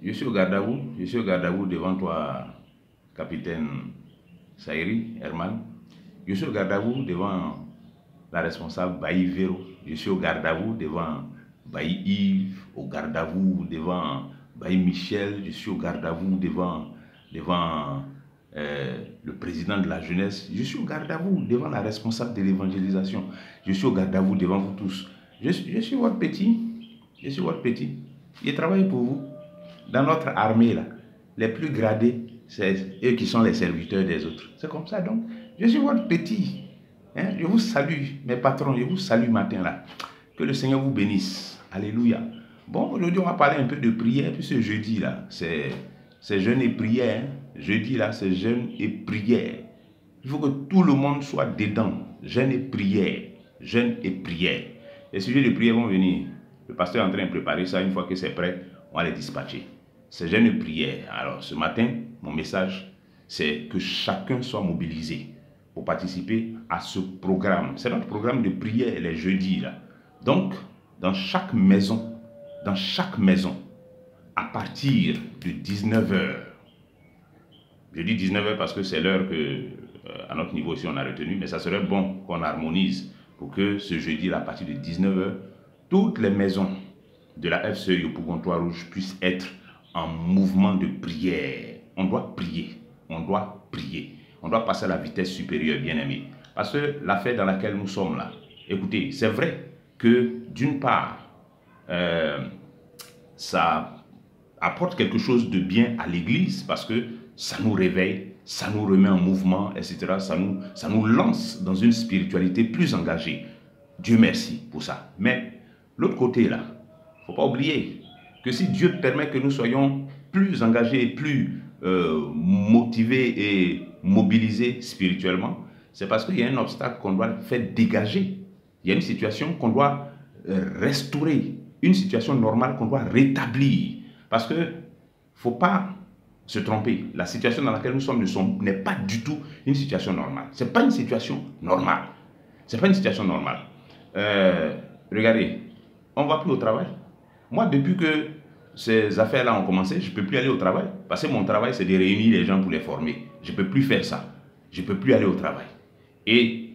Je suis au garde à vous. Je suis au garde à vous devant toi, capitaine Saïri, Herman. Je suis au garde à vous devant la responsable Bailly Véro. Je suis au garde à vous devant Bailly Yves, au garde à vous devant Bailly Michel. Je suis au garde à vous devant le président de la jeunesse. Je suis au garde à vous devant la responsable de l'évangélisation. Je suis au garde à vous devant vous tous. Je suis votre petit. Je suis votre petit. Je travaille pour vous. Dans notre armée, là, les plus gradés, c'est eux qui sont les serviteurs des autres. C'est comme ça, donc. Je suis votre petit. Hein? Je vous salue, mes patrons. Je vous salue matin, là. Que le Seigneur vous bénisse. Alléluia. Bon, aujourd'hui, on va parler un peu de prière, puis ce jeudi, là, c'est jeûne et prière. Hein? Jeudi, là, c'est jeûne et prière. Il faut que tout le monde soit dedans. Jeûne et prière. Jeûne et prière. Les sujets de prière vont venir. Le pasteur est en train de préparer ça. Une fois que c'est prêt, on va les dispatcher. C'est jeûne et prière. Alors, ce matin, mon message, c'est que chacun soit mobilisé pour participer à ce programme. C'est notre programme de prière les jeudis, là. Donc, dans chaque maison, à partir de 19h, je dis 19h parce que c'est l'heure que, à notre niveau ici, on a retenu, mais ça serait bon qu'on harmonise pour que ce jeudi-là, à partir de 19h, toutes les maisons de la FCE Yopougon Trois-Rouges puissent être en mouvement de prière. On doit prier. On doit prier. On doit passer à la vitesse supérieure, bien-aimés. Parce que l'affaire dans laquelle nous sommes là, écoutez, c'est vrai que d'une part, ça apporte quelque chose de bien à l'Église parce que ça nous réveille, ça nous remet en mouvement, etc. Ça nous lance dans une spiritualité plus engagée. Dieu merci pour ça. Mais l'autre côté là, il ne faut pas oublier que si Dieu permet que nous soyons plus engagés, plus motivés et mobilisés spirituellement, c'est parce qu'il y a un obstacle qu'on doit faire dégager. Il y a une situation qu'on doit restaurer, une situation normale qu'on doit rétablir. Parce qu'il ne faut pas se tromper. La situation dans laquelle nous sommes n'est pas du tout une situation normale. Ce n'est pas une situation normale. Ce n'est pas une situation normale. Regardez, on ne va plus au travail. Moi, depuis que ces affaires-là ont commencé, je ne peux plus aller au travail. Parce que mon travail, c'est de réunir les gens pour les former. Je ne peux plus faire ça. Je ne peux plus aller au travail. Et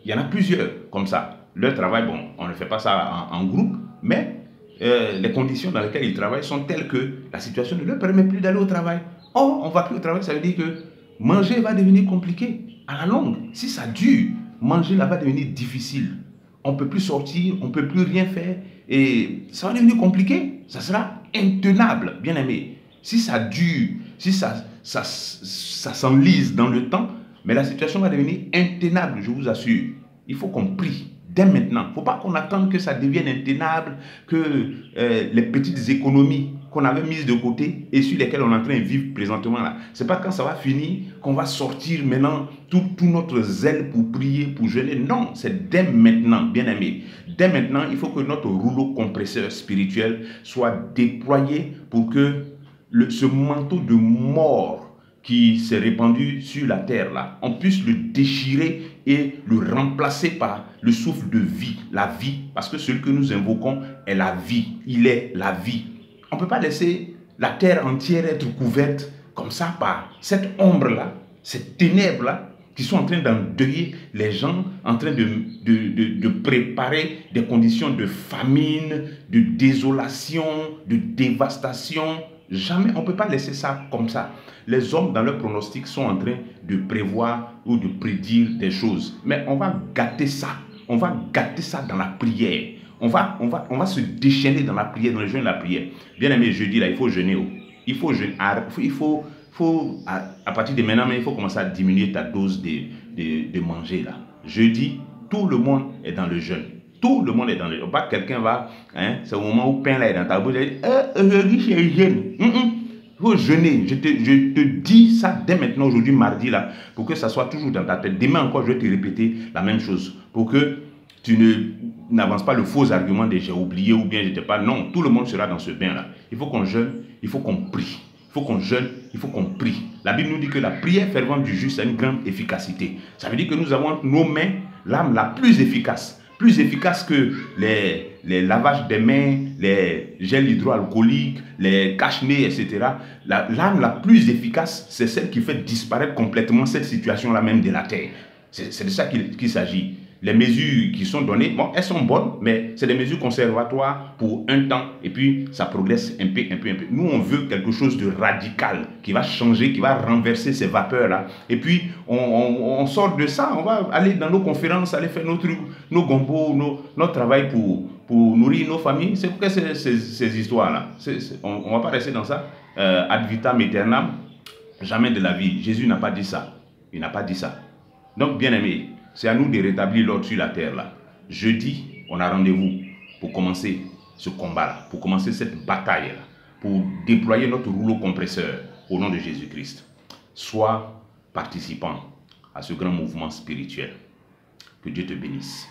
il y en a plusieurs comme ça. Leur travail, bon, on ne fait pas ça en groupe, mais les conditions dans lesquelles ils travaillent sont telles que la situation ne leur permet plus d'aller au travail. Or, on ne va plus au travail, ça veut dire que manger va devenir compliqué. À la longue, si ça dure, manger là va devenir difficile. On ne peut plus sortir, on ne peut plus rien faire et ça va devenir compliqué. Ça sera intenable, bien aimé. Si ça dure, si ça s'enlise dans le temps, mais la situation va devenir intenable, je vous assure. Il faut qu'on prie dès maintenant. Il ne faut pas qu'on attende que ça devienne intenable, que les petites économies qu'on avait mises de côté et sur lesquelles on est en train de vivre présentement là. Ce n'est pas quand ça va finir qu'on va sortir maintenant tout notre zèle pour prier, pour jeûner. Non, c'est dès maintenant, bien aimé. Dès maintenant, il faut que notre rouleau compresseur spirituel soit déployé pour que ce manteau de mort qui s'est répandu sur la terre là, on puisse le déchirer et le remplacer par le souffle de vie, la vie, parce que celui que nous invoquons est la vie, il est la vie. On ne peut pas laisser la terre entière être couverte comme ça par cette ombre-là, cette ténèbre-là, qui sont en train d'endeuiller les gens, en train de préparer des conditions de famine, de désolation, de dévastation. Jamais, on ne peut pas laisser ça comme ça. Les hommes, dans leurs pronostics, sont en train de prévoir ou de prédire des choses. Mais on va gâter ça. On va gâter ça dans la prière. On va se déchaîner dans la prière, dans le jeûne de la prière. Bien aimé, jeudi, là, il faut jeûner. Il faut jeûner. À partir de maintenant, il faut commencer à diminuer ta dose de manger, là. Jeudi, tout le monde est dans le jeûne. Tout le monde est dans le jeûne. Pas quelqu'un va, hein, c'est au moment où le pain là est dans ta bouche, aujourd'hui c'est jeûne. Il faut jeûner. Je te dis ça dès maintenant, aujourd'hui, mardi, là, pour que ça soit toujours dans ta tête. Demain encore, je vais te répéter la même chose. Pour que tu n'avances pas le faux argument de j'ai oublié ou bien je n'étais pas. Non, tout le monde sera dans ce bain-là. Il faut qu'on jeûne, il faut qu'on prie. Il faut qu'on jeûne, il faut qu'on prie. La Bible nous dit que la prière fervente du juste a une grande efficacité. Ça veut dire que nous avons nos mains, l'arme la plus efficace que les lavages des mains, les les gels hydroalcooliques, les cache-nez, etc. L'arme la plus efficace, c'est celle qui fait disparaître complètement cette situation-là même de la terre. C'est de ça qu'il s'agit. Les mesures qui sont données, bon, elles sont bonnes, mais c'est des mesures conservatoires pour un temps, et puis ça progresse un peu. Nous, on veut quelque chose de radical, qui va changer, qui va renverser ces vapeurs-là. Et puis, on sort de ça, on va aller dans nos conférences, aller faire nos trucs, nos gombos, notre travail pour nourrir nos familles. C'est pourquoi ces histoires-là. On ne va pas rester dans ça. Ad vitam aeternam, jamais de la vie. Jésus n'a pas dit ça. Il n'a pas dit ça. Donc, bien aimé, c'est à nous de rétablir l'ordre sur la terre là. Jeudi, on a rendez-vous pour commencer ce combat-là, pour commencer cette bataille-là, pour déployer notre rouleau compresseur au nom de Jésus-Christ. Sois participant à ce grand mouvement spirituel. Que Dieu te bénisse.